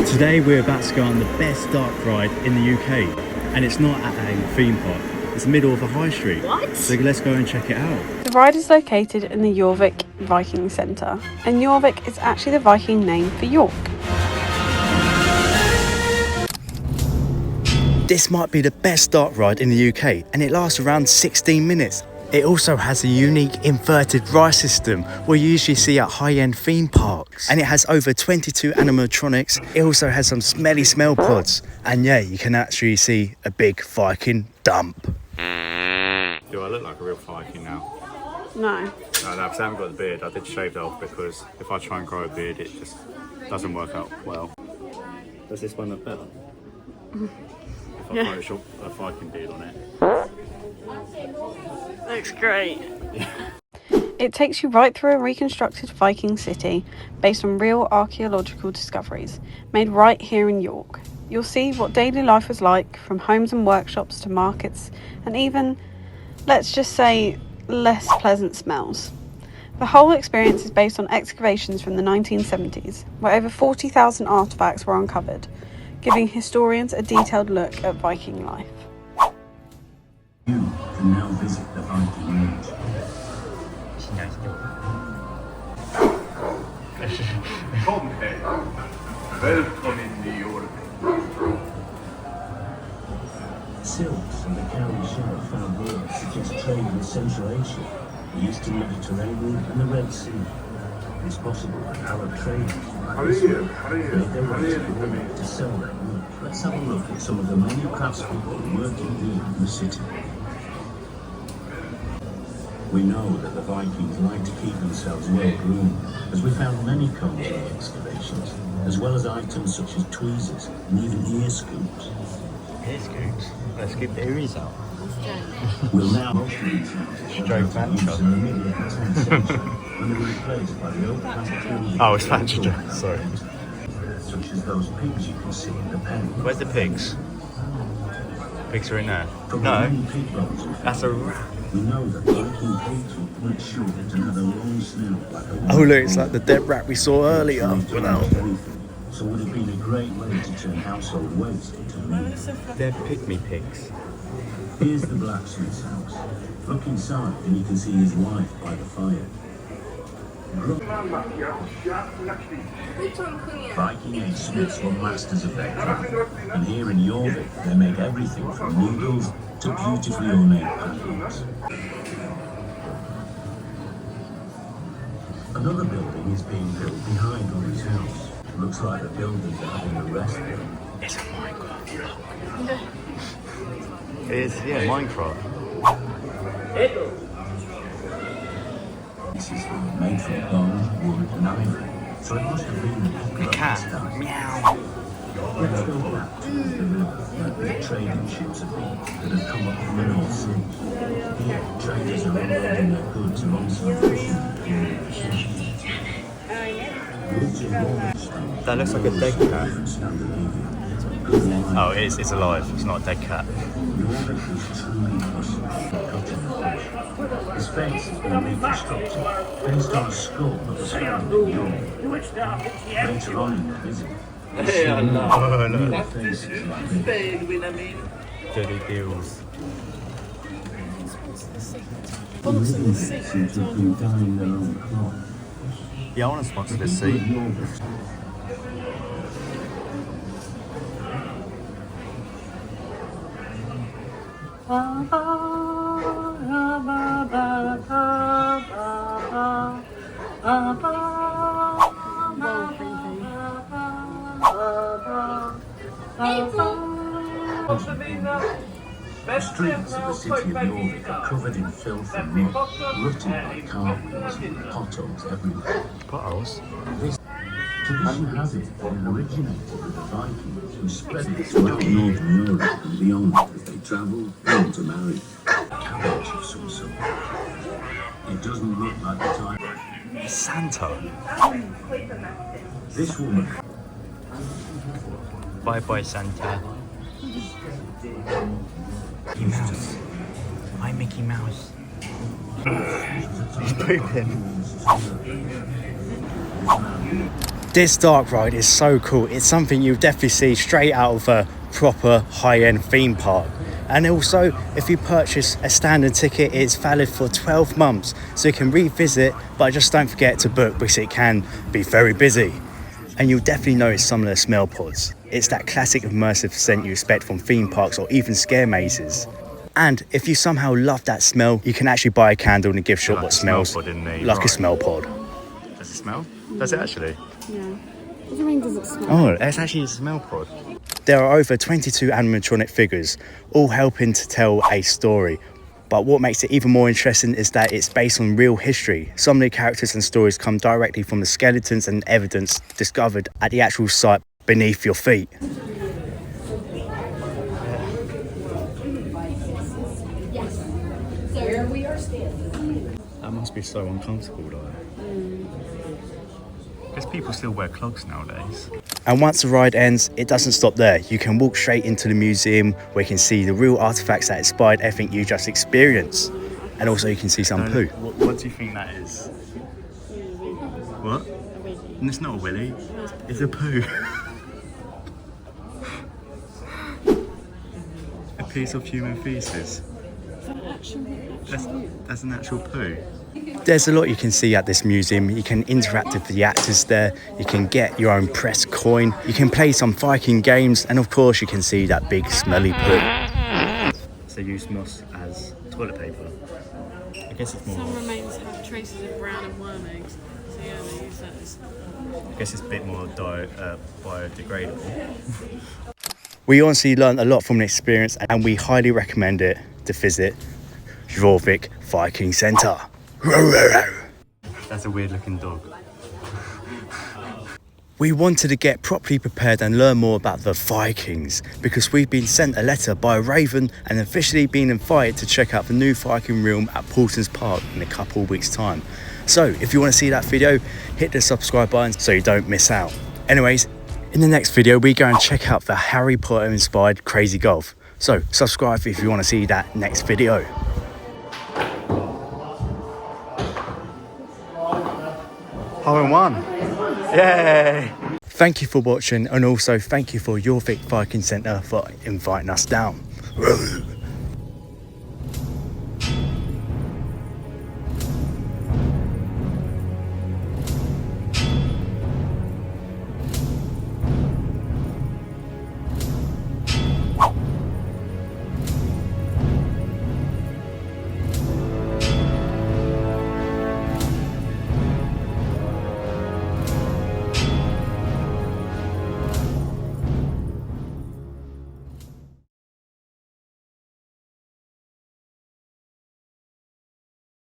Today we're about to go on the best dark ride in the UK, and it's not at a theme park, it's the middle of a high street. What? So let's go and check it out. The ride is located in the JORVIK Viking Centre, and Jorvik is actually the Viking name for York. This might be the best dark ride in the UK, and it lasts around 16 minutes. It also has a unique inverted ride system where you usually see at high-end theme parks. And it has over 22 animatronics. It also has some smelly smell pods. And yeah, you can actually see a big Viking dump. Do I look like a real Viking now? No. No, because I haven't got the beard. I did shave it off because if I try and grow a beard, it just doesn't work out well. Does this one look better? If I Photoshop a Viking beard on it. Looks great. It takes you right through a reconstructed Viking city based on real archaeological discoveries made right here in York. You'll see what daily life was like, from homes and workshops to markets, and even, let's just say, less pleasant smells. The whole experience is based on excavations from the 1970s, where over 40,000 artefacts were uncovered, giving historians a detailed look at Viking life. You can now visit the Viking Age. Välkommen till Jorvik. Silks and the cowrie shell found here suggest trade with Central Asia, the Eastern Mediterranean and the Red Sea. It's possible that Arab traders made their way to Europe to sell their work. Let's have a look at some of the many craftspeople working here in the city. We know that the Vikings like to keep themselves well groomed, as we found many combs in the excavations, as well as items such as tweezers and even ear scoops. Ear scoops? Let's scoop the ears out. We'll now mostly use in the middle of the 10th century when they were replaced by the old plant. Oh, it's Manchester, sorry. Such as those pigs you can see in the pen. Where's the pigs? Pigs are in there. From No, the many pig bones we that's a found, rat. we know that Viking pigs were quite short and had a long snout like a Oh look, it's like the dead rat we saw earlier. So would have been a great way to turn household waste into meat. They're pygmy pigs. Here's the blacksmith's house. Look inside and you can see his wife by the fire. Viking Age smiths were masters of their craft, and here in Jorvik they make everything from noodles to beautifully ornate panels. Another building is being built behind Rory's house. Looks like the builders are having a rest there. It's a Minecraft block. It is, yeah, Minecraft. This is made from bone, wood and ivory, so it must have been a popular Cat. pastime. Meow. Let's go back to the river where the trading ships have been that have come up from the North Sea. Here, traders are unloading their goods alongside fishing. That looks like a dead cat. Oh, it's alive. It's not a dead cat. His face has been reconstructed based on a skull that was found in York. Later on in the visit, Oh, look. faces like this. Dirty deals. The living seem to have been dyeing their own cloth. Yeah, I want to sponsor this seat. The streets of the city of Jorvik are covered in filth and mud, rutted by cartwheels and potholes everywhere. Potholes? This tradition has it that it originated with the Vikings, who spread it throughout northern Europe and beyond as they travelled and to marry. Cabbage of some sort. It doesn't look like the type. Santa. This woman. Bye bye, Santa. Mickey Mouse. Hi, Mickey Mouse. He's pooping. This dark ride is so cool. It's something you'll definitely see straight out of a proper high-end theme park. And also, if you purchase a standard ticket, it's valid for 12 months, so you can revisit, but just don't forget to book because it can be very busy. And you'll definitely notice some of the smell pods. It's that classic immersive scent you expect from theme parks or even scare mazes. And if you somehow love that smell, you can actually buy a candle in a gift shop Like that a smell smells pod in the like a ride. smell pod. Does it smell? Does it actually? Yeah. What do you mean, does it smell? Oh, It's actually a smell pod. there are over 22 animatronic figures, all helping to tell a story. But what makes it even more interesting is that it's based on real history. Some of the characters and stories come directly from the skeletons and evidence discovered at the actual site beneath your feet. That must be so uncomfortable though. Because people still wear clogs nowadays. And once the ride ends, it doesn't stop there. You can walk straight into the museum where you can see the real artifacts that inspired everything you just experienced. And also you can see some poo. What do you think that is? What? And it's not a willy. It's a poo. A piece of human feces. That's an actual poo. There's a lot you can see at this museum. You can interact with the actors there, you can get your own press coin, you can play some Viking games, and of course you can see that big smelly poo. So use moss as toilet paper. I guess it's more. Some remains have traces of brown and worm eggs, so yeah, they use that as... I guess it's a bit more biodegradable. We honestly learned a lot from the experience, and we highly recommend it to visit JORVIK Viking Centre. That's a weird looking dog. We wanted to get properly prepared and learn more about the Vikings because we've been sent a letter by a raven and officially been invited to check out the new Viking realm at Paulson's Park in a couple of weeks' time. So if you want to see that video, hit the subscribe button so you don't miss out. Anyways, in the next video we go and check out the Harry Potter inspired Crazy Golf. So subscribe if you want to see that next video. Hole in one. Yay! Thank you for watching, and also thank you for JORVIK Viking Centre for inviting us down.